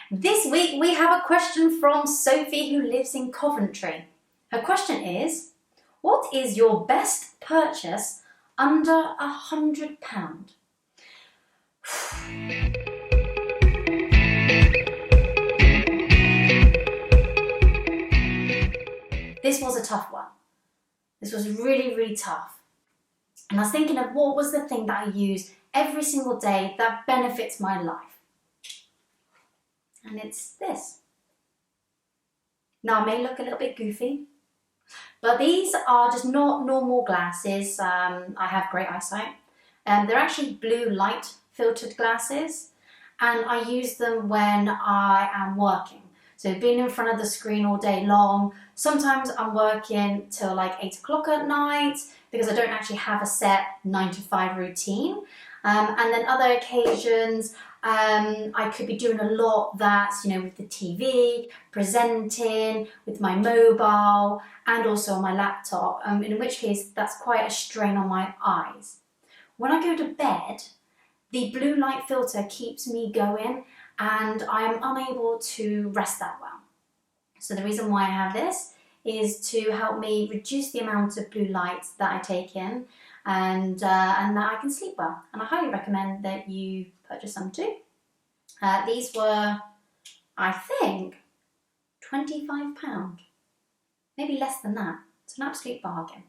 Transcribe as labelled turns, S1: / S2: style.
S1: This week we have a question from Sophie who lives in Coventry. Her question is, what is your best purchase under £100? This was a tough one. This was really, really tough. And I was thinking of what was the thing that I use every single day that benefits my life. And it's this. Now, it may look a little bit goofy, but these are just not normal glasses. I have great eyesight. They're actually blue light filtered glasses, and I use them when I am working. So being in front of the screen all day long, sometimes I'm working till like 8 o'clock at night because I don't actually have a set 9 to 5 routine. And then other occasions, I could be doing a lot that's, with the TV, presenting, with my mobile, and also on my laptop, in which case that's quite a strain on my eyes. When I go to bed, the blue light filter keeps me going and I am unable to rest that well. So the reason why I have this is to help me reduce the amount of blue light that I take in and that I can sleep well. And I highly recommend that you purchase some too. These were, I think, £25, maybe less than that. It's an absolute bargain.